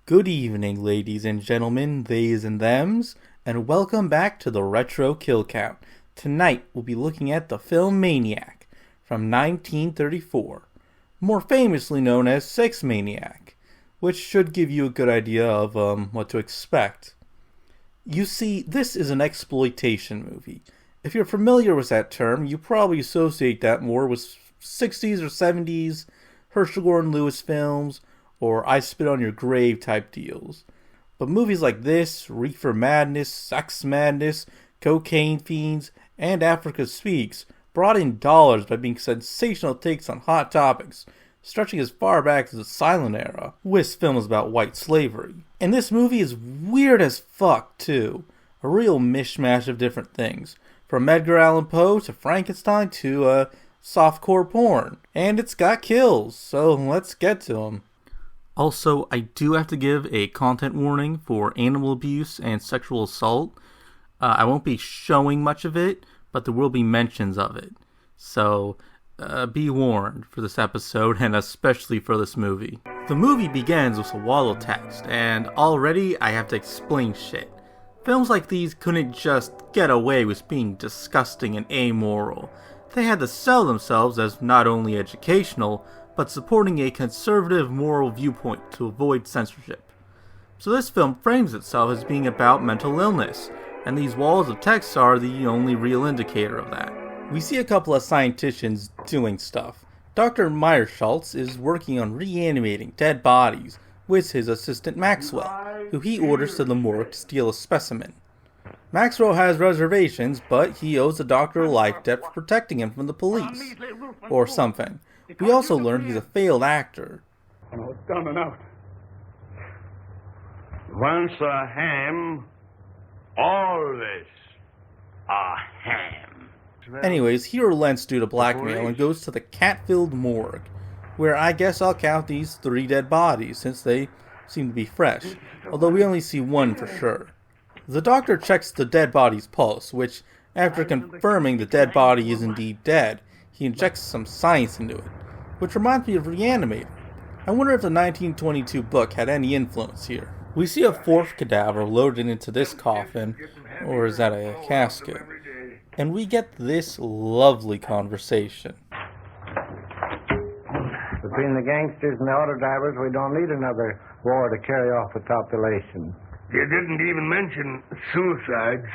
Good evening, ladies and gentlemen, theys and thems, and welcome back to the Retro Kill Count. Tonight, we'll be looking at the film Maniac from 1934, more famously known as Sex Maniac, which should give you a good idea of what to expect. You see, this is an exploitation movie. If you're familiar with that term, you probably associate that more with 60s or 70s Herschel Gordon Lewis films, or I Spit on Your Grave type deals. But movies like this, Reefer Madness, Sex Madness, Cocaine Fiends, and Africa Speaks brought in dollars by being sensational takes on hot topics, stretching as far back as the silent era, with films about white slavery. And this movie is weird as fuck, too. A real mishmash of different things, from Edgar Allan Poe to Frankenstein to softcore porn. And it's got kills, so let's get to them. Also, I do have to give a content warning for animal abuse and sexual assault. I won't be showing much of it, but there will be mentions of it. So, be warned for this episode, and especially for this movie. The movie begins with a wall of text, and already I have to explain shit. Films like these couldn't just get away with being disgusting and amoral. They had to sell themselves as not only educational, but supporting a conservative moral viewpoint to avoid censorship. So this film frames itself as being about mental illness, and these walls of text are the only real indicator of that. We see a couple of scienticians doing stuff. Dr. Meyerschultz is working on reanimating dead bodies with his assistant Maxwell, who he orders to the morgue to steal a specimen. Maxwell has reservations, but he owes the doctor a life debt for protecting him from the police, or something. We also learn he's a failed actor. Oh, it's down and out. Once a ham, always a ham. Anyways, he relents due to blackmail and goes to the cat-filled morgue, where I guess I'll count these 3 dead bodies since they seem to be fresh, although we only see one for sure. The doctor checks the dead body's pulse, which, after confirming the dead body is indeed dead, he injects some science into it, which reminds me of Reanimator. I wonder if the 1922 book had any influence here. We see a 4th cadaver loaded into this coffin, or is that a casket? And we get this lovely conversation. Between the gangsters and the auto drivers, we don't need another war to carry off the population. You didn't even mention suicides.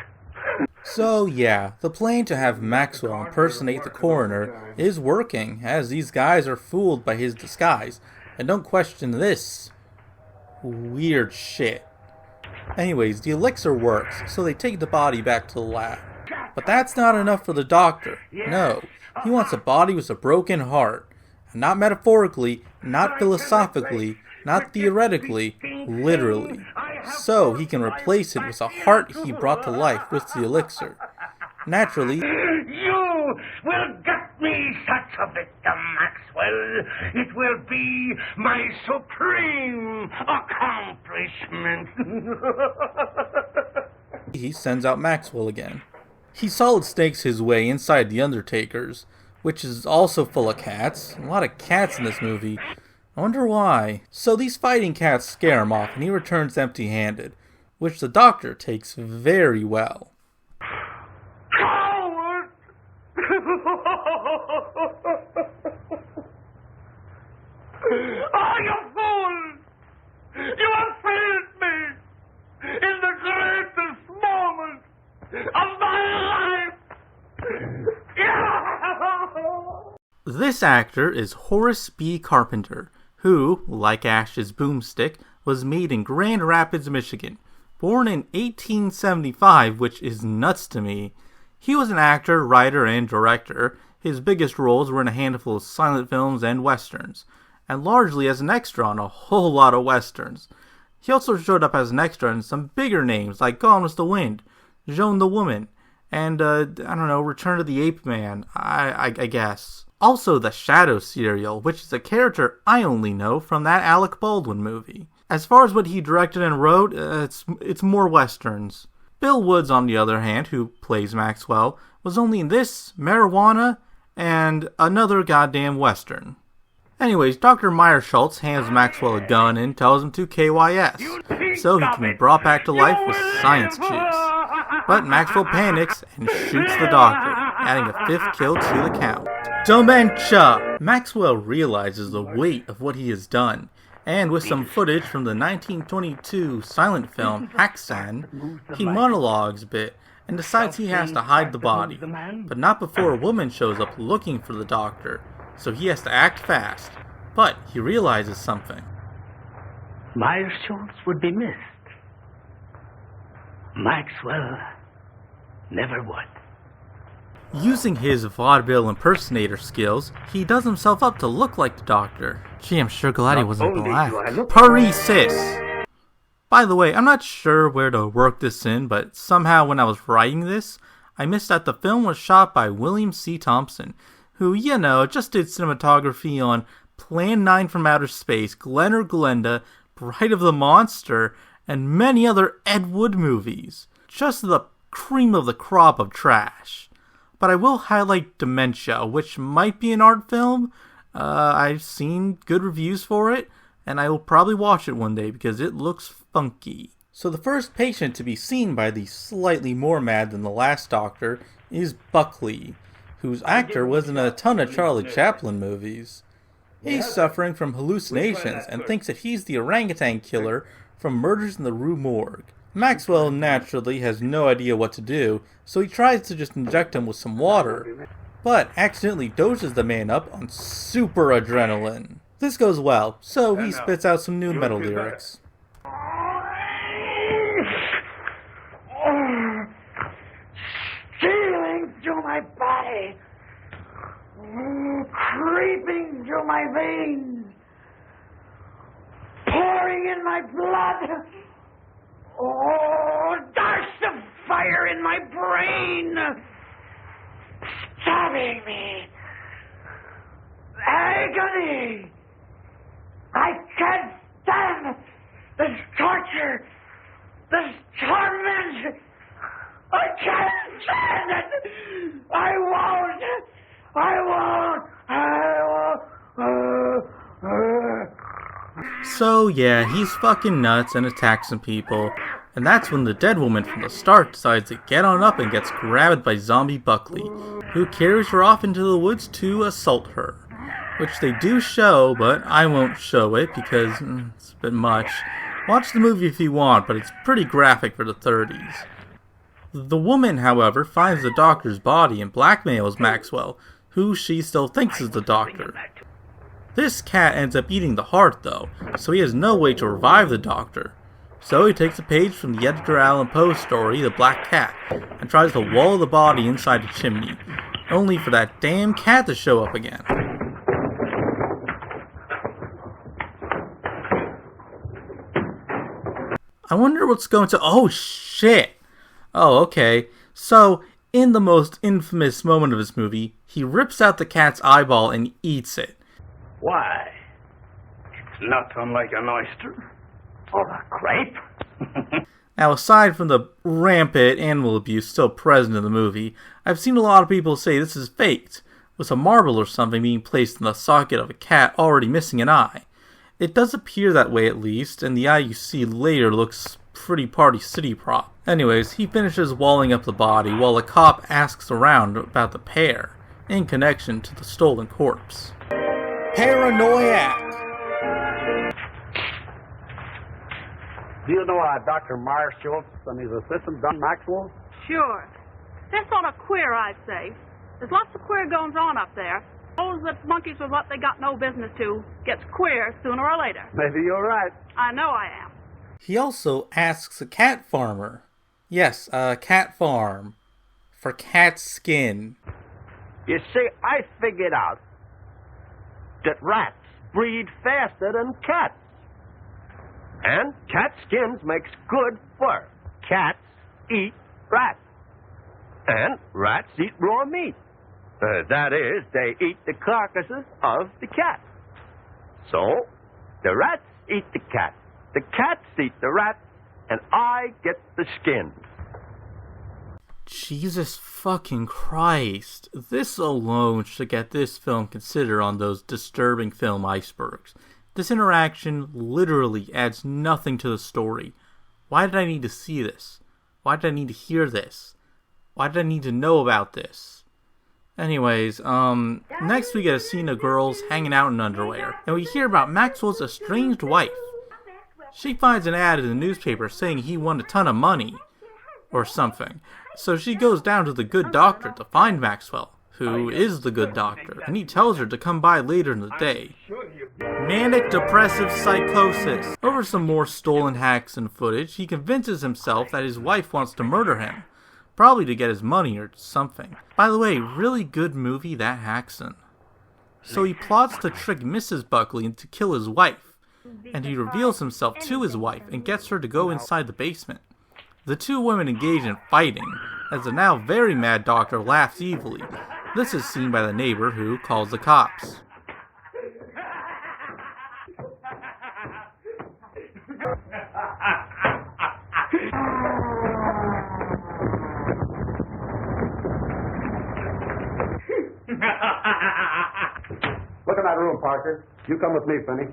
So yeah, the plan to have Maxwell impersonate the coroner is working, as these guys are fooled by his disguise, and don't question this weird shit. Anyways, the elixir works, so they take the body back to the lab. But that's not enough for the doctor. No, he wants a body with a broken heart. And not metaphorically, not philosophically, not theoretically, literally. So he can replace it with a heart he brought to life with the elixir. Naturally, You will get me such a victim, Maxwell. It will be my supreme accomplishment. he sends out Maxwell again. He solid snakes his way inside the Undertaker's, which is also full of cats. A lot of cats in this movie. I wonder why. So these fighting cats scare him off and he returns empty-handed, which the doctor takes very well. Coward! Oh, you fool! You have failed me in the greatest moment of my life! This actor is Horace B. Carpenter, who, like Ash's Boomstick, was made in Grand Rapids, Michigan. Born in 1875, which is nuts to me. He was an actor, writer, and director. His biggest roles were in a handful of silent films and westerns, and largely as an extra on a whole lot of westerns. He also showed up as an extra in some bigger names like Gone with the Wind, Joan the Woman, and, Return of the Ape Man, I guess. Also the Shadow serial, which is a character I only know from that Alec Baldwin movie. As far as what he directed and wrote, it's more westerns. Bill Woods, on the other hand, who plays Maxwell, was only in this, Marijuana, and another goddamn western. Anyways, Dr. Meyer-Schultz hands Maxwell a gun and tells him to KYS, so he can be brought back to life with science juice. But Maxwell panics and shoots the doctor, adding a 5th kill to the count. Dementia! Maxwell realizes the weight of what he has done, and with some footage from the 1922 silent film Haxan, he monologues a bit and decides he has to hide the body, but not before a woman shows up looking for the doctor, so he has to act fast. But he realizes something. Meyer-Schultz would be missed. Maxwell never would. Using his vaudeville impersonator skills, he does himself up to look like the doctor. Gee, I'm sure glad he wasn't black. Paresis! By the way, I'm not sure where to work this in, but somehow when I was writing this, I missed that the film was shot by William C. Thompson, who, you know, just did cinematography on Plan 9 from Outer Space, Glen or Glenda, Bride of the Monster, and many other Ed Wood movies. Just the cream of the crop of trash. But I will highlight Dementia, which might be an art film. I've seen good reviews for it, and I will probably watch it one day because it looks funky. So the first patient to be seen by the slightly more mad than the last doctor is Buckley, whose actor was in a ton of Charlie Chaplin movies. He's suffering from hallucinations and thinks that he's the orangutan killer from Murders in the Rue Morgue. Maxwell naturally has no idea what to do, so he tries to just inject him with some water, but accidentally doses the man up on super adrenaline. This goes well, so he spits out some new metal lyrics. Stealing through my body, creeping through my veins, pouring in my blood. Oh, darts of fire in my brain, stabbing me. Agony. I can't stand this torture, this torment. I can't stand it. I won't. So yeah, he's fucking nuts and attacks some people, and that's when the dead woman from the start decides to get on up and gets grabbed by zombie Buckley, who carries her off into the woods to assault her. Which they do show, but I won't show it because it's a bit much. Watch the movie if you want, but it's pretty graphic for the 30s. The woman, however, finds the doctor's body and blackmails Maxwell, who she still thinks is the doctor. This cat ends up eating the heart, though, so he has no way to revive the doctor. So he takes a page from the Edgar Allan Poe story, The Black Cat, and tries to wall the body inside the chimney, only for that damn cat to show up again. I wonder what's going to... Oh, shit! Oh, okay. So, in the most infamous moment of this movie, he rips out the cat's eyeball and eats it. Why? It's not unlike an oyster or a crepe. Now, aside from the rampant animal abuse still present in the movie, I've seen a lot of people say this is faked, with a marble or something being placed in the socket of a cat already missing an eye. It does appear that way at least, and the eye you see later looks pretty Party City prop. Anyways, he finishes walling up the body while a cop asks around about the pair, in connection to the stolen corpse. Paranoiac! Do you know Dr. Meyer-Schultz and his assistant, Don Maxwell? Sure. They're sort of queer, I'd say. There's lots of queer goings on up there. Those that monkeys with what they got no business to gets queer sooner or later. Maybe you're right. I know I am. He also asks a cat farmer. Yes, a cat farm. For cat skin. You see, I figured out that rats breed faster than cats. And cat skins makes good fur. Cats eat rats. And rats eat raw meat. That is, they eat the carcasses of the cat. So, the rats eat the cat. The cats eat the rats, and I get the skin. Jesus fucking Christ. This alone should get this film considered on those disturbing film icebergs. This interaction literally adds nothing to the story. Why did I need to see this? Why did I need to hear this? Why did I need to know about this? Anyways, next we get a scene of girls hanging out in underwear, and we hear about Maxwell's estranged wife. She finds an ad in the newspaper saying he won a ton of money, or something. So she goes down to the good doctor to find Maxwell, who is the good doctor, and he tells her to come by later in the day. Manic depressive psychosis. Over some more stolen hacks and footage, he convinces himself that his wife wants to murder him. Probably to get his money or something. By the way, really good movie, that Haxon. So he plots to trick Mrs. Buckley into kill his wife, and he reveals himself to his wife and gets her to go inside the basement. The two women engage in fighting, as the now very mad doctor laughs evilly. This is seen by the neighbor, who calls the cops. Look in that room, Parker. You come with me, Finney.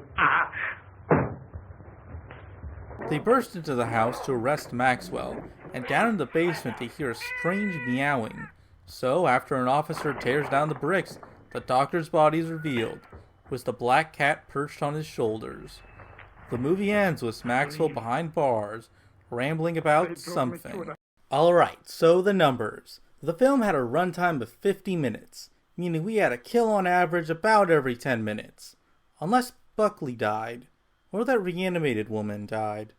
They burst into the house to arrest Maxwell, and down in the basement they hear a strange meowing. So, after an officer tears down the bricks, the doctor's body is revealed, with the black cat perched on his shoulders. The movie ends with Maxwell behind bars, rambling about something. Alright, so the numbers. The film had a runtime of 50 minutes, meaning we had a kill on average about every 10 minutes. Unless Buckley died, or that reanimated woman died.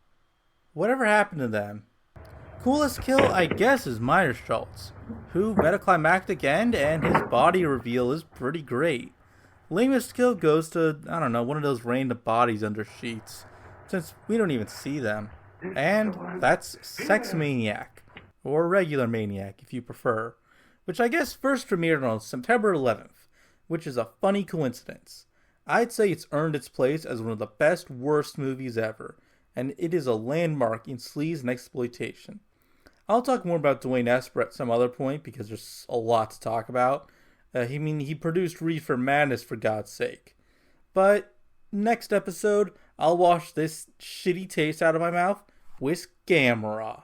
Whatever happened to them? Coolest kill, I guess, is Meyerschultz, who metaclimactic end and his body reveal is pretty great. Lamest kill goes to, I don't know, one of those random bodies under sheets, since we don't even see them. And that's Sex Maniac, or Regular Maniac if you prefer, which I guess first premiered on September 11th, which is a funny coincidence. I'd say it's earned its place as one of the best worst movies ever, and it is a landmark in sleaze and exploitation. I'll talk more about Dwayne Esper at some other point because there's a lot to talk about. He produced Reefer Madness, for God's sake. But next episode, I'll wash this shitty taste out of my mouth with Gamera.